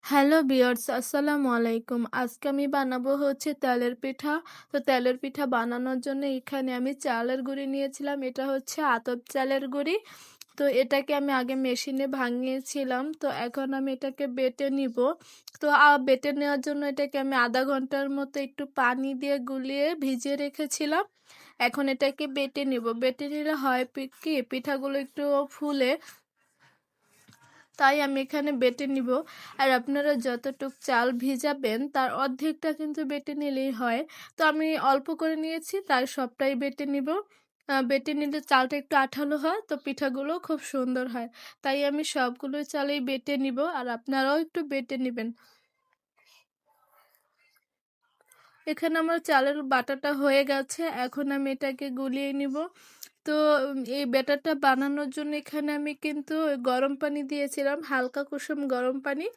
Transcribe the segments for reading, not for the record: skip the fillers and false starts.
Hello viewers, আসসালামু আলাইকুম। আজকে আমি বানাবো হচ্ছে তেলের পিঠা। তো তেলের পিঠা বানানোর জন্য এখানে আমি চালের গুঁড়ি নিয়েছিলাম। এটা হচ্ছে আতপ চালের গুঁড়ি। তো এটাকে আমি আগে মেশিনে ভাঙিয়েছিলাম। তো এখন আমি এটাকে বেটে নিব। তো বেটে নেওয়ার জন্য এটাকে আমি আধা ঘন্টার মতো একটু পানি দিয়ে গুলিয়ে ভিজিয়ে রেখেছিলাম। এখন এটাকে বেটে নিব। বেটে নিলে হয় কি পিঠাগুলো একটু ফুলে, তাই আমি এখানে বেটে নিব। আর আপনারা যতটুক চাল ভিজাবেন তার অর্ধেকটা কিন্তু বেটে নিলেই হয়। তো আমি অল্প করে নিয়েছি, তাই সবটাই বেটে নিব। বেটে নিলে চালটা একটু আঠালো হয়, তো পিঠাগুলো খুব সুন্দর হয়। তাই আমি সবগুলো চালেই বেটে নিব, আর আপনারাও একটু বেটে নেবেন। এখানে আমার চালের বাটাটা হয়ে গেছে, এখন আমি এটাকে গুলিয়ে নিব। তো এই ব্যাটারটা বানানোর জন্য এখানে আমি কিন্তু গরম পানি দিয়েছিলাম, হালকা কুসুম গরম পানি।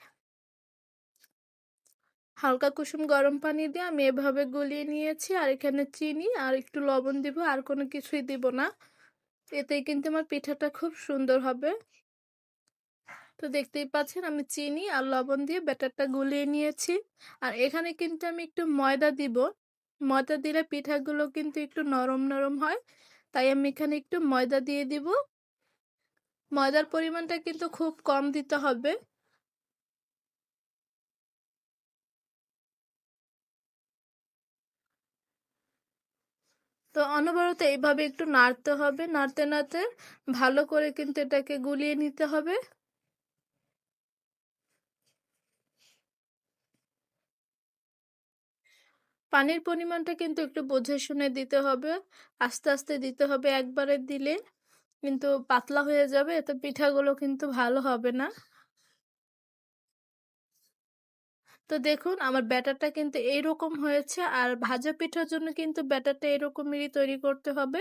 হালকা কুসুম গরম পানি দিয়ে আমি এভাবে গলিয়ে নিয়েছি, আর এখানে চিনি আর একটু লবণ দিব, আর কোনো কিছুই দিব না। এতেই কিন্তু আমার পিঠাটা খুব সুন্দর হবে। তো দেখতেই পাচ্ছেন আমি চিনি আর লবণ দিয়ে ব্যাটারটা গুলিয়ে নিয়েছি। আর এখানে কিন্তু আমি একটু ময়দা দিব। ময়দা দিলে পিঠাগুলো কিন্তু একটু নরম নরম হয়, তাই আমি এখানে একটু ময়দা দিয়ে দিব। ময়দার পরিমাণটা কিন্তু খুব কম দিতে হবে। তো অনবরত এইভাবে একটু নাড়তে হবে, নাড়তে নাড়তে ভালো করে কিন্তু এটাকে গুলিয়ে নিতে হবে। পানির পরিমাণটা কিন্তু একটু বুঝে শুনে দিতে হবে, আস্তে আস্তে দিতে হবে। একবারে দিলে কিন্তু পাতলা হয়ে যাবে, এতে পিঠাগুলো কিন্তু ভালো হবে না। তো দেখুন আমার ব্যাটারটা কিন্তু এইরকম হয়েছে, আর ভাজা পিঠার জন্য কিন্তু ব্যাটারটা এরকমেরই তৈরি করতে হবে।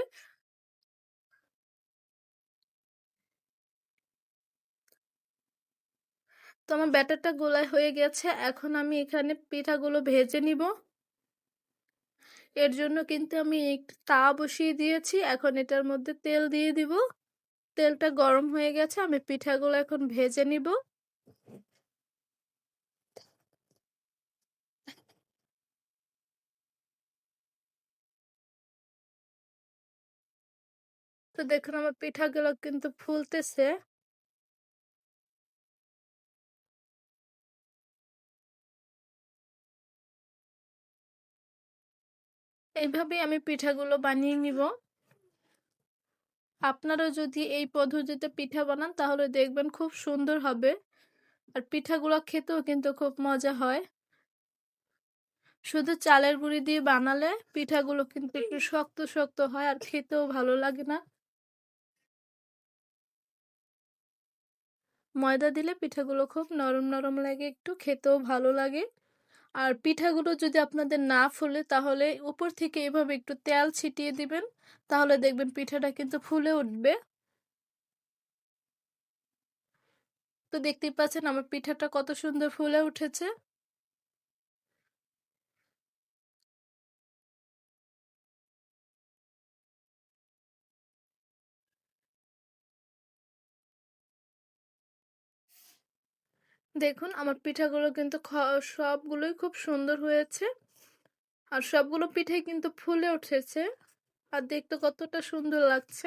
তো আমার ব্যাটারটা গোলায় হয়ে গেছে, এখন আমি এখানে পিঠাগুলো ভেজে নিব। এর জন্য কিন্তু আমি একটু তাওয়া বসিয়ে দিয়েছি, এখন এটার মধ্যে তেল দিয়ে দিব। তেলটা গরম হয়ে গেছে, আমি পিঠাগুলো এখন ভেজে নিব। তো দেখুন আমার পিঠাগুলো কিন্তু ফুলতেছে। এইভাবেই আমি পিঠাগুলো বানিয়ে নিব। আপনারা যদি এই পদ্ধতিতে পিঠা বানান তাহলে দেখবেন খুব সুন্দর হবে, আর পিঠাগুলো খেতেও কিন্তু খুব মজা হয়। শুধু চালের গুঁড়ি দিয়ে বানালে পিঠাগুলো কিন্তু একটু শক্ত শক্ত হয়, আর খেতেও ভালো লাগে না। ময়দা দিলে পিঠাগুলো খুব নরম নরম লাগে, একটু খেতেও ভালো লাগে। আর পিঠাগুলো যদি আপনাদের না ফুলে তাহলে উপর থেকে এভাবে একটু তেল ছিটিয়ে দিবেন, তাহলে দেখবেন পিঠাটা কিন্তু ফুলে উঠবে। তো দেখতেই পাচ্ছেন আমার পিঠাটা কত সুন্দর ফুলে উঠেছে। দেখুন আমার পিঠাগুলো কিন্তু সবগুলোই খুব সুন্দর হয়েছে, আর সবগুলো পিঠাই কিন্তু ফুলে উঠেছে, আর দেখতে কতটা সুন্দর লাগছে।